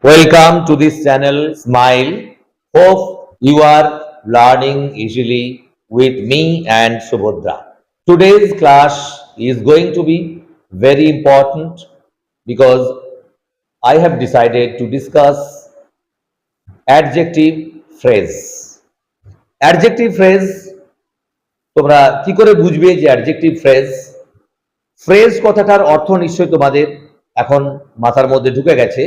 Welcome to this channel Smile. Hope you are learning easily with me and Subhadra. Today's class is going to be very important because I have decided to discuss adjective phrase. Adjective phrase তোমরা কি করে বুঝবে যে adjective phrase? Phrase কথাটার অর্থ নিশ্চয়ই তোমাদের এখন মাথার মধ্যে ঢুকে গেছে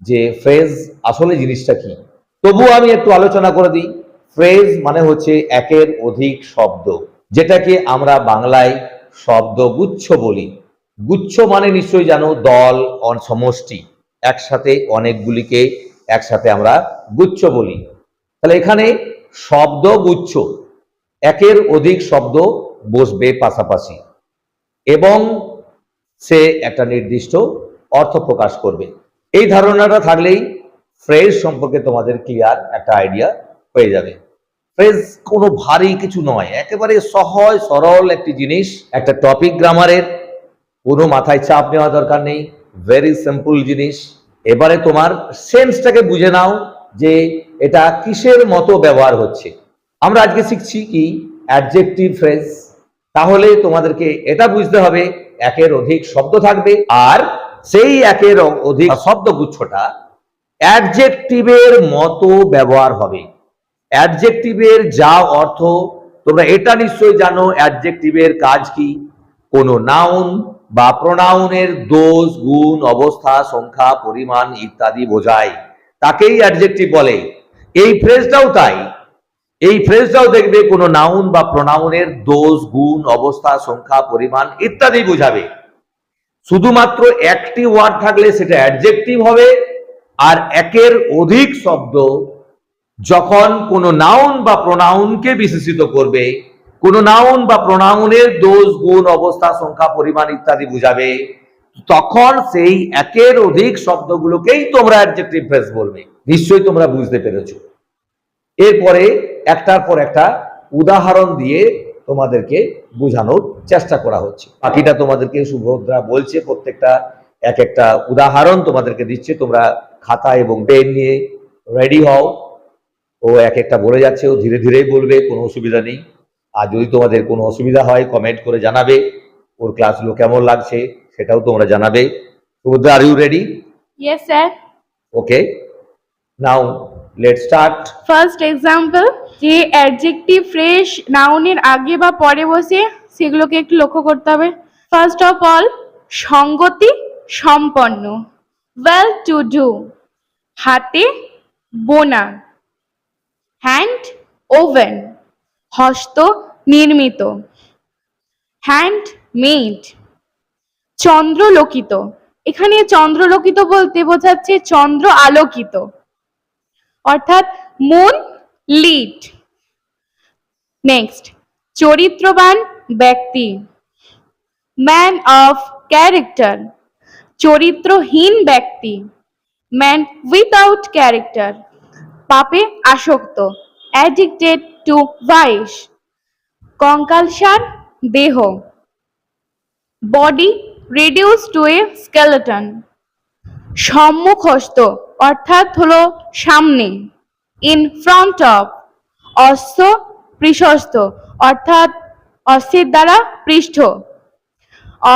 যে ফ্রেজ আসলে জিনিসটা কি। তবুও আমি একটু আলোচনা করে দিই। ফ্রেজ মানে হচ্ছে একের অধিক শব্দ, যেটাকে আমরা বাংলায় শব্দগুচ্ছ বলি। গুচ্ছ মানে নিশ্চয়ই জানো দল, সমষ্টি, একসাথে অনেকগুলিকে একসাথে আমরা গুচ্ছ বলি। তাহলে এখানে শব্দগুচ্ছ, একের অধিক শব্দ বসবে পাশাপাশি এবং সে একটা নির্দিষ্ট অর্থ প্রকাশ করবে। এই ধারণাটা থাকলেই ফ্রেজ সম্পর্কে তোমাদের ক্লিয়ার একটা আইডিয়া হয়ে যাবে। ফ্রেজ কোনো ভারী কিছু নয়, একেবারে সহজ সরল একটি জিনিস, একটা টপিক গ্রামারের, কোনো মাথায় চাপ নেওয়া দরকার নেই, ভেরি সিম্পল জিনিস। এবারে তোমার সেন্সটাকে বুঝে নাও যে এটা কিসের মতো ব্যবহার হচ্ছে। আমরা আজকে শিখছি কি অ্যাডজেক্টিভ ফ্রেজ। তাহলে তোমাদেরকে এটা বুঝতে হবে একের অধিক শব্দ থাকবে আর সেই একের অধিক শব্দগুচ্ছটা অ্যাডজেক্টিভের মতো ব্যবহার হবে। অ্যাডজেক্টিভের যা অর্থ তোমরা এটা নিশ্চয়ই জানো, অ্যাডজেক্টিভের কাজ কি? কোনো নাউন বা প্রোনাউনের দোষ, গুণ, অবস্থা, সংখ্যা, পরিমাণ ইত্যাদি বোঝায়, তাকেই অ্যাডজেক্টিভ বলে। এই ফ্রেজটাও তাই। এই ফ্রেজটাও দেখবে কোনো নাউন বা প্রোনাউনের দোষ, গুণ, অবস্থা, সংখ্যা, পরিমাণ ইত্যাদি বোঝাবে। শুধুমাত্র একটি ওয়ার্ড থাকলে সেটা অ্যাডজেক্টিভ হবে, আর একের অধিক শব্দ যখন কোনো নাউন বা প্রোনাউনকে বিশেষিত করবে, কোনো নাউন বা প্রোনাউনের দোষ, গুণ, অবস্থা, সংখ্যা, পরিমাণ ইত্যাদি বোঝাবে, তখন সেই একের অধিক শব্দগুলোকেই তোমরা অ্যাডজেক্টিভ ফ্রেজ বলবে। নিশ্চয়ই তোমরা বুঝতে পেরেছো। এরপরে একটার পর একটা উদাহরণ দিয়ে তোমাদেরকে বোঝানোর চেষ্টা করা হচ্ছে। বাকিটা তোমাদেরকে সুভদ্রা বলছে, প্রত্যেকটা এক একটা উদাহরণ তোমাদেরকে দিচ্ছে। তোমরা খাতা এবং পেন নিয়ে রেডি হও। ও এক একটা বলে যাচ্ছে, ও ধীরে ধীরেই বলবে, কোনো অসুবিধা নেই। আর যদি তোমাদের কোনো অসুবিধা হয় কমেন্ট করে জানাবে, ওর ক্লাসগুলো কেমন লাগছে সেটাও তোমরা জানাবে। Subhadra, are you ready? Yes, sir. Okay, now let's start. First example, যে অ্যাডজেক্টিভ ফ্রেশ নাউনের আগে বা পরে বসে সেগুলোকে একটু লক্ষ্য করতে হবে। ফার্স্ট অফ অল, সঙ্গতি সম্পন্ন, ওয়েল টু ডু, হাতে বোনা, হ্যান্ড ওভেন, হস্ত নির্মিত, হ্যান্ড মেড, চন্দ্রলোকিত। এখানে চন্দ্রলোকিত বলতে বোঝাচ্ছে চন্দ্র আলোকিত, অর্থাৎ মুন লিড। নেক্সট, চরিত্রবান ব্যক্তি, ম্যান অফ ক্যারেক্টার। চরিত্রহীন ব্যক্তি, ম্যান উইথাউট ক্যারেক্টার, পাপে আসক্ত, অ্যাডিক্টেড টু ভাইস। কঙ্কালসার দেহ, body reduce to a skeleton. সম্মুখস্থ অর্থাৎ হলো সামনে, ইন ফ্রন্ট অফ। অশ্ব পৃষ্ঠস্থ অর্থাৎ অশ্বের দ্বারা পৃষ্ঠ।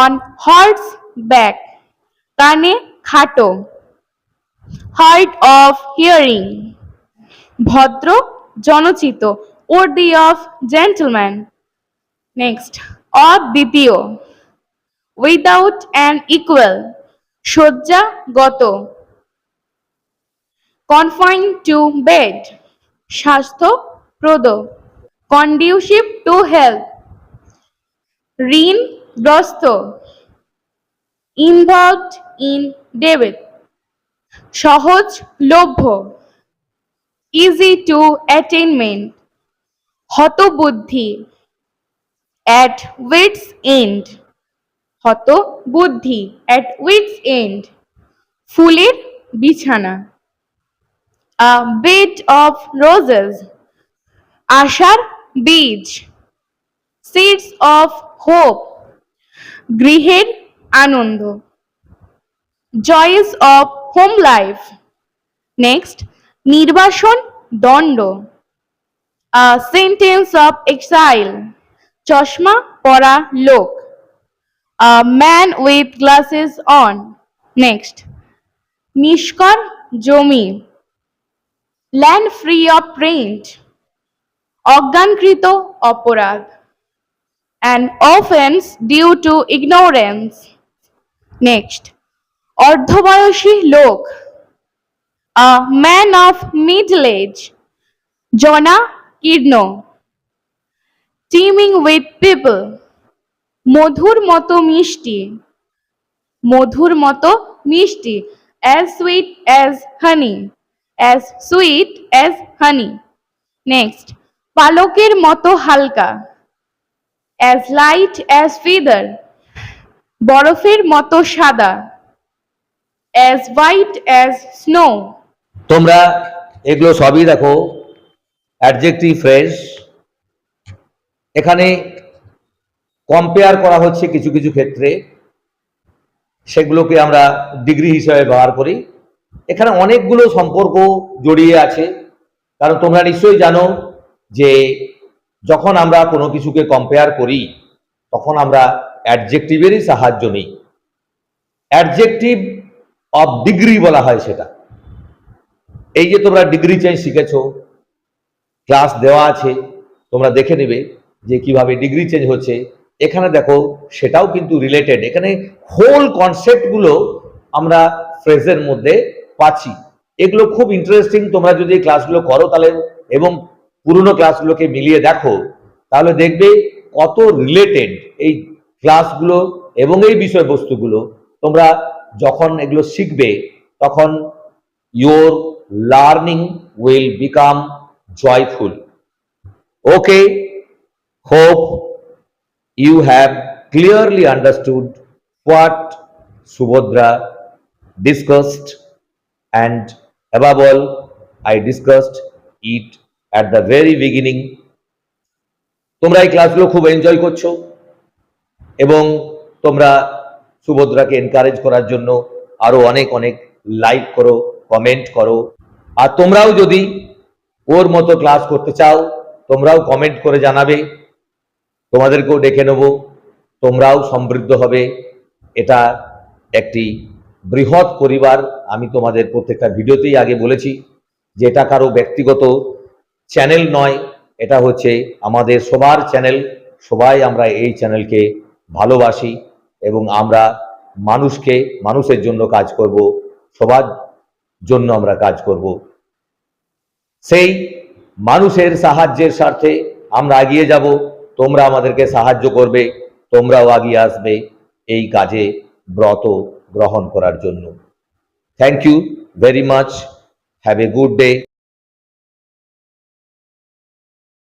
অন হর্স ব্যাক, কানে খাটো। হার্ড অফ হিয়ারিং, ভদ্র জনচিত, ওর্দি অফ জেন্টলম্যান। নেক্সট, অদ্বিতীয়, উইদাউট অ্যান ইকুয়াল, শয্যাগত। কনফাইন টু বেড, স্বাস্থ্যপ্রদ। কন্ডিউসিভ টু হেলথ, ঋণগ্রস্ত। ইনভলভড ইন ডেবিট, সহজলভ্য। ইজি টু অ্যাটেইনমেন্ট, হতবুদ্ধি। অ্যাট উইটস এন্ড, হতবুদ্ধি, অ্যাট উইটস এন্ড। ফুলের বিছানা। A bed of roses, আশার বীজ। Seeds of hope, গৃহের আনন্দ। Joys of home life, next, নির্বাসন দণ্ড, আ সেন্টেন্স অফ এক্সাইল, চশমা পরা লোক, a man with glasses on. Next, নিষ্কর জমি, ল্যান্ড ফ্রি অফ রেন্ট, অজ্ঞানকৃত অপরাধ, an offence due to ignorance. Next, অর্ধবয়সী লোক, a man of middle age, জনাকীর্ণ, টিমিং উইথ পিপল, মধুর মতো মিষ্টি, মধুর মতো মিষ্টি, as sweet as honey, as sweet as honey. Next, পালকের মতো হালকা, as light as feather, বরফের মতো সাদা, as white as snow. তোমরা এগুলো সবই দেখো অ্যাডজেক্টিভ ফ্রেজ। এখানে কম্পেয়ার করা হচ্ছে কিছু কিছু ক্ষেত্রে, সেগুলোকে আমরা ডিগ্রি হিসাবে ব্যবহার করি। এখানে অনেকগুলো সম্পর্ক জড়িয়ে আছে, কারণ তোমরা নিশ্চয়ই জানো যে যখন আমরা কোনো কিছুকে কম্পেয়ার করি তখন আমরা অ্যাডজেক্টিভেরই সাহায্য নিই। অ্যাডজেক্টিভ অফ ডিগ্রি বলা হয় সেটা। এই যে তোমরা ডিগ্রি চেঞ্জ শিখেছো, ক্লাস দেওয়া আছে, তোমরা দেখে নেবে যে কিভাবে ডিগ্রি চেঞ্জ হচ্ছে। এখানে দেখো সেটাও কিন্তু রিলেটেড। এখানে হোল কনসেপ্টগুলো আমরা ফ্রেজের মধ্যে পাচ্ছি। এগুলো খুব ইন্টারেস্টিং। তোমরা যদি এই ক্লাসগুলো করো তাহলে এবং পুরনো ক্লাসগুলোকে মিলিয়ে দেখো, তাহলে দেখবে কত রিলেটেড এই ক্লাসগুলো এবং এই বিষয়বস্তুগুলো। তোমরা যখন এগুলো শিখবে তখন your learning will become joyful. Okay, hope you have clearly understood what Subhadra discussed, and above all, I discussed it at the very beginning. তোমরা এই ক্লাসগুলো খুব এনজয় করছো এবং তোমরা সুভদ্রাকে এনকারেজ করার জন্য আরো অনেক অনেক লাইক করো, কমেন্ট করো। আর তোমরাও যদি ওর মতো ক্লাস করতে চাও তোমরাও কমেন্ট করে জানাবে, তোমাদেরকেও ডেকে নেব, তোমরাও সমৃদ্ধ হবে। এটা একটি বৃহৎ পরিবার। আমি তোমাদের প্রত্যেকটা ভিডিওতেই আগে বলেছি যে এটা কারো ব্যক্তিগত চ্যানেল নয়, এটা হচ্ছে আমাদের সবার চ্যানেল। সবাই আমরা এই চ্যানেলকে ভালোবাসি এবং আমরা মানুষকে মানুষের জন্য কাজ করব, সবার জন্য আমরা কাজ করব। সেই মানুষের সাহায্যের স্বার্থে আমরা এগিয়ে যাব। তোমরা আমাদেরকে সাহায্য করবে, তোমরাও এগিয়ে আসবে এই কাজে ব্রত গ্রহণ করার জন্য। Thank you very much. Have a good day.